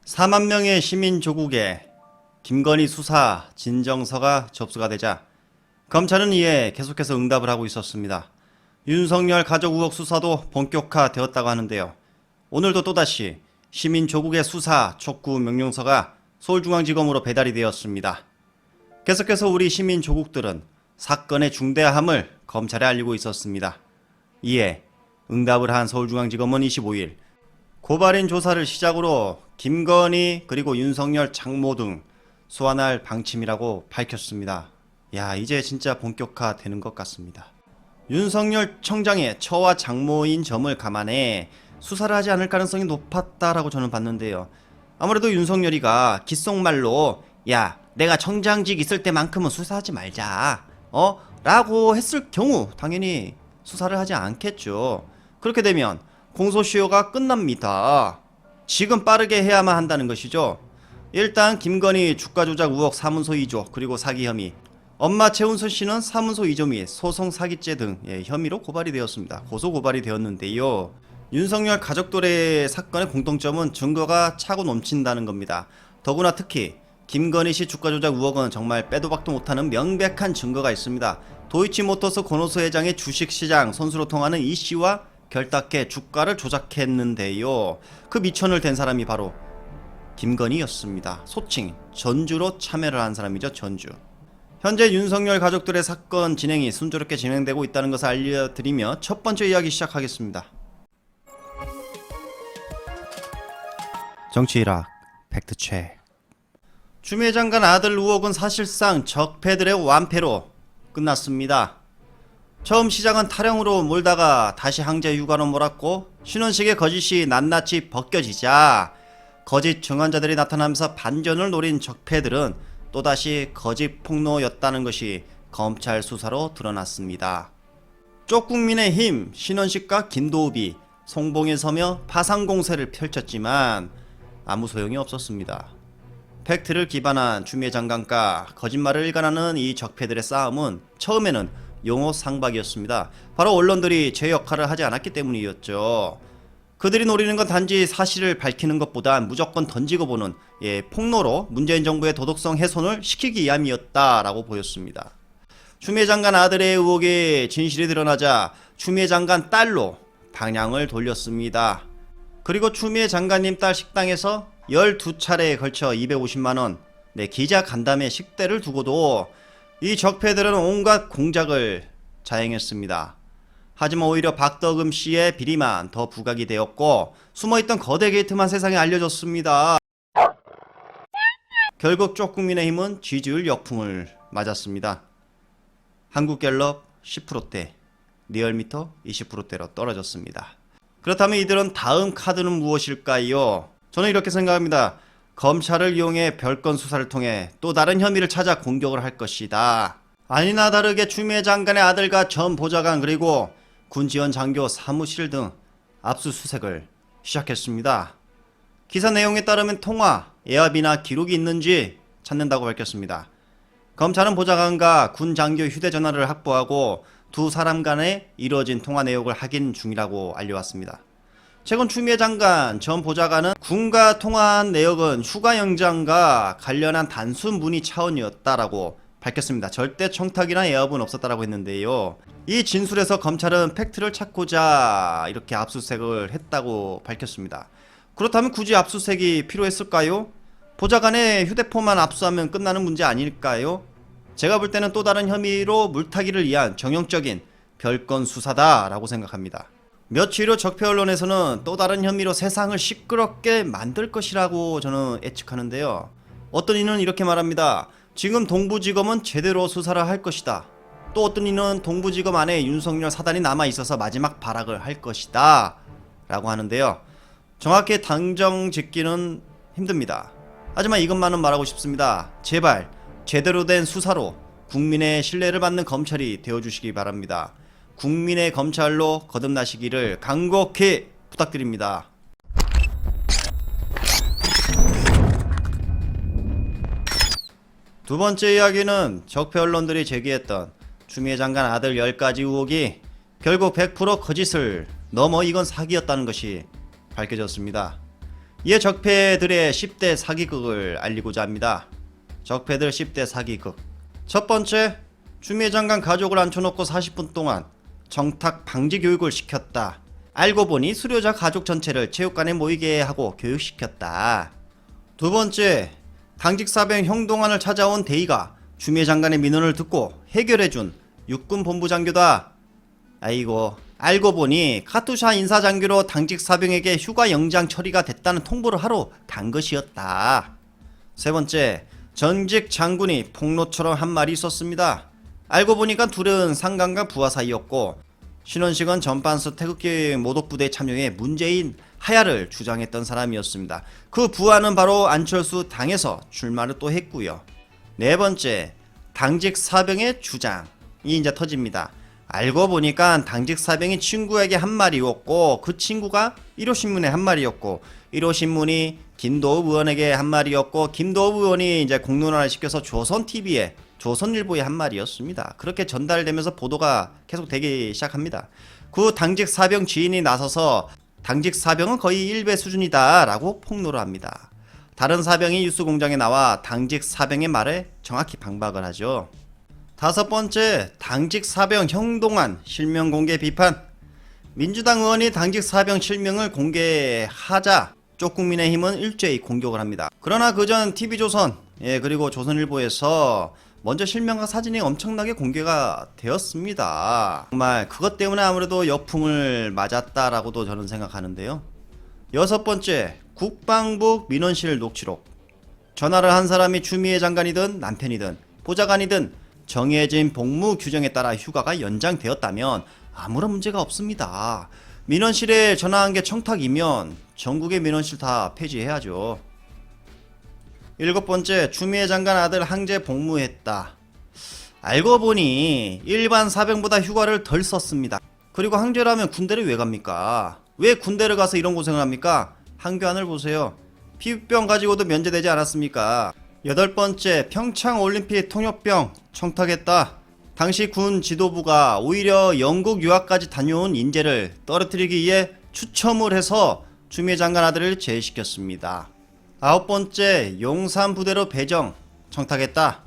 4만 명의 시민 조국에 김건희 수사 진정서가 접수가 되자 검찰은 이에 계속해서 응답을 하고 있었습니다. 윤석열 가족 의혹 수사도 본격화되었다고 하는데요. 오늘도 또다시 시민 조국의 수사 촉구 명령서가 서울중앙지검으로 배달이 되었습니다. 계속해서 우리 시민 조국들은 사건의 중대함을 검찰에 알리고 있었습니다. 이에 응답을 한 서울중앙지검은 25일 고발인 조사를 시작으로 김건희 그리고 윤석열 장모 등 소환할 방침이라고 밝혔습니다. 야, 이제 진짜 본격화되는 것 같습니다. 윤석열 청장의 처와 장모인 점을 감안해 수사를 하지 않을 가능성이 높았다라고 저는 봤는데요. 아무래도 윤석열이가 귓속말로 야, 내가 청장직 있을 때만큼은 수사하지 말자 라고 했을 경우 당연히 수사를 하지 않겠죠. 그렇게 되면 공소시효가 끝납니다. 지금 빠르게 해야만 한다는 것이죠. 일단 김건희 주가 조작 의혹 사문서 2조 그리고 사기 혐의, 엄마 최은순 씨는 사문서 2조 및 소송 사기죄 등 혐의로 고발이 되었습니다. 고소 고발이 되었는데요. 윤석열 가족들의 사건의 공통점은 증거가 차고 넘친다는 겁니다. 더구나 특히 김건희 씨 주가 조작 의혹은 정말 빼도 박도 못하는 명백한 증거가 있습니다. 도이치모터스 권오수 회장의 주식시장 선수로 통하는 이 씨와 결탁해 주가를 조작했는데요. 그 미천을 댄 사람이 바로 김건희였습니다. 소칭 전주로 참여를 한 사람이죠. 전주. 현재 윤석열 가족들의 사건 진행이 순조롭게 진행되고 있다는 것을 알려드리며 첫 번째 이야기 시작하겠습니다. 정치 일학 팩트체크. 추미애 장관 아들 의혹은 사실상 적폐들의 완패로 끝났습니다. 처음 시작은 타령으로 몰다가 다시 항제 휴가로 몰았고 신원식의 거짓이 낱낱이 벗겨지자 거짓 증언자들이 나타나면서 반전을 노린 적폐들은 또다시 거짓 폭로였다는 것이 검찰 수사로 드러났습니다. 쪽국민의힘 신원식과 김도읍이 송봉에 서며 파상공세를 펼쳤지만 아무 소용이 없었습니다. 팩트를 기반한 추미애 장관과 거짓말을 일관하는 이 적폐들의 싸움은 처음에는 용어 상박이었습니다. 바로 언론들이 제 역할을 하지 않았기 때문이었죠. 그들이 노리는 건 단지 사실을 밝히는 것보단 무조건 던지고 보는 폭로로 문재인 정부의 도덕성 훼손을 시키기 위함이었다라고 보였습니다. 추미애 장관 아들의 의혹이 진실이 드러나자 추미애 장관 딸로 방향을 돌렸습니다. 그리고 추미애 장관님 딸 식당에서 12차례에 걸쳐 250만원 기자 간담회 식대를 두고도 이 적폐들은 온갖 공작을 자행했습니다. 하지만 오히려 박덕흠 씨의 비리만 더 부각이 되었고 숨어있던 거대 게이트만 세상에 알려졌습니다. 결국 쪽국민의힘은 지지율 역풍을 맞았습니다. 한국갤럽 10%대, 리얼미터 20%대로 떨어졌습니다. 그렇다면 이들은 다음 카드는 무엇일까요? 저는 이렇게 생각합니다. 검찰을 이용해 별건 수사를 통해 또 다른 혐의를 찾아 공격을 할 것이다. 아니나 다르게 추미애 장관의 아들과 전 보좌관 그리고 군 지원 장교 사무실 등 압수수색을 시작했습니다. 기사 내용에 따르면 통화, 예압이나 기록이 있는지 찾는다고 밝혔습니다. 검찰은 보좌관과 군 장교 휴대전화를 확보하고 두 사람 간에 이루어진 통화 내역을 확인 중이라고 알려왔습니다. 최근 추미애 장관 전 보좌관은 군과 통화한 내역은 휴가 영장과 관련한 단순 문의 차원이었다라고 밝혔습니다. 절대 청탁이나 예압은 없었다라고 했는데요. 이 진술에서 검찰은 팩트를 찾고자 이렇게 압수수색을 했다고 밝혔습니다. 그렇다면 굳이 압수수색이 필요했을까요? 보좌관의 휴대폰만 압수하면 끝나는 문제 아닐까요? 제가 볼 때는 또 다른 혐의로 물타기를 위한 정형적인 별건 수사다라고 생각합니다. 며칠 후 적폐 언론에서는 또 다른 혐의로 세상을 시끄럽게 만들 것이라고 저는 예측하는데요. 어떤 이는 이렇게 말합니다. 지금 동부지검은 제대로 수사를 할 것이다. 또 어떤 이는 동부지검 안에 윤석열 사단이 남아있어서 마지막 발악을 할 것이다 라고 하는데요. 정확히 단정 짓기는 힘듭니다. 하지만 이것만은 말하고 싶습니다. 제발 제대로 된 수사로 국민의 신뢰를 받는 검찰이 되어주시기 바랍니다. 국민의 검찰로 거듭나시기를 간곡히 부탁드립니다. 두 번째 이야기는 적폐 언론들이 제기했던 추미애 장관 아들 10가지 의혹이 결국 100% 거짓을 넘어 이건 사기였다는 것이 밝혀졌습니다. 이에 적폐들의 10대 사기극을 알리고자 합니다. 적폐들 10대 사기극. 첫 번째, 추미애 장관 가족을 앉혀놓고 40분 동안 정탁 방지 교육을 시켰다. 알고 보니 수료자 가족 전체를 체육관에 모이게 하고 교육시켰다. 두 번째, 당직 사병 형동안을 찾아온 대의가 추미애 장관의 민원을 듣고 해결해준 육군 본부장교다. 아이고, 알고 보니 카투샤 인사장교로 당직 사병에게 휴가 영장 처리가 됐다는 통보를 하러 간 것이었다. 세 번째, 전직 장군이 폭로처럼 한 말이 있었습니다. 알고 보니까 둘은 상관과 부하 사이였고 신원식은 전반수 태극기 모독부대에 참여해 문재인 하야를 주장했던 사람이었습니다. 그 부하는 바로 안철수 당에서 출마를 또 했고요. 네 번째, 당직 사병의 주장이 이제 터집니다. 알고 보니까 당직 사병이 친구에게 한 말이었고 그 친구가 1호신문에 한 말이었고 1호신문이 김도읍 의원에게 한 말이었고 김도읍 의원이 이제 공론화를 시켜서 조선TV에 조선일보의 한 말이었습니다. 그렇게 전달되면서 보도가 계속 되기 시작합니다. 그 당직 사병 지인이 나서서 당직 사병은 거의 1배 수준이다 라고 폭로를 합니다. 다른 사병이 뉴스공장에 나와 당직 사병의 말에 정확히 방박을 하죠. 다섯 번째, 당직 사병 형동안 실명 공개 비판. 민주당 의원이 당직 사병 실명을 공개하자 쪽국민의힘은 일제히 공격을 합니다. 그러나 그전 TV조선 그리고 조선일보에서 먼저 실명과 사진이 엄청나게 공개가 되었습니다. 정말 그것 때문에 아무래도 역풍을 맞았다라고도 저는 생각하는데요. 여섯 번째, 국방부 민원실 녹취록. 전화를 한 사람이 추미애 장관이든 남편이든 보좌관이든 정해진 복무 규정에 따라 휴가가 연장되었다면 아무런 문제가 없습니다. 민원실에 전화한 게 청탁이면 전국의 민원실 다 폐지해야죠. 일곱 번째, 추미애 장관 아들 항제 복무했다. 알고 보니 일반 사병보다 휴가를 덜 썼습니다. 그리고 항제라면 군대를 왜 갑니까? 왜 군대를 가서 이런 고생을 합니까? 항교안을 보세요. 피부병 가지고도 면제되지 않았습니까? 여덟 번째, 평창올림픽 통역병 청탁했다. 당시 군 지도부가 오히려 영국 유학까지 다녀온 인재를 떨어뜨리기 위해 추첨을 해서 추미애 장관 아들을 제외시켰습니다. 아홉 번째, 용산 부대로 배정 청탁했다.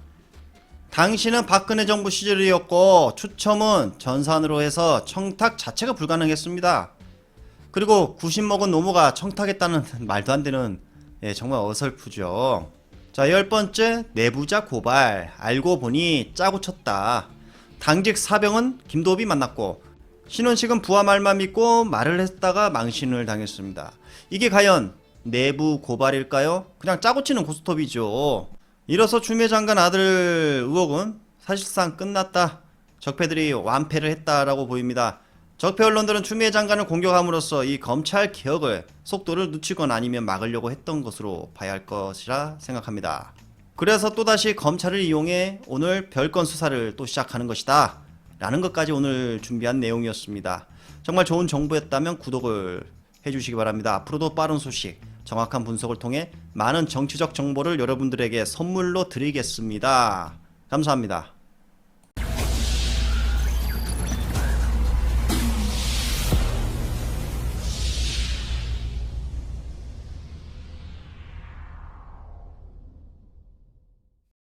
당시는 박근혜 정부 시절이었고 추첨은 전산으로 해서 청탁 자체가 불가능했습니다. 그리고 90 먹은 노모가 청탁했다는 말도 안 되는 정말 어설프죠. 자, 열 번째, 내부자 고발. 알고 보니 짜고 쳤다. 당직 사병은 김도읍이 만났고 신원식은 부하 말만 믿고 말을 했다가 망신을 당했습니다. 이게 과연 내부 고발일까요? 그냥 짜고 치는 고스톱이죠. 이로써 추미애 장관 아들 의혹은 사실상 끝났다. 적폐들이 완패를 했다라고 보입니다. 적폐 언론들은 추미애 장관을 공격함으로써 이 검찰 개혁을 속도를 늦추거나 아니면 막으려고 했던 것으로 봐야 할 것이라 생각합니다. 그래서 또다시 검찰을 이용해 오늘 별건 수사를 또 시작하는 것이다 라는 것까지 오늘 준비한 내용이었습니다. 정말 좋은 정보였다면 구독을 해주시기 바랍니다. 앞으로도 빠른 소식, 정확한 분석을 통해 많은 정치적 정보를 여러분들에게 선물로 드리겠습니다. 감사합니다.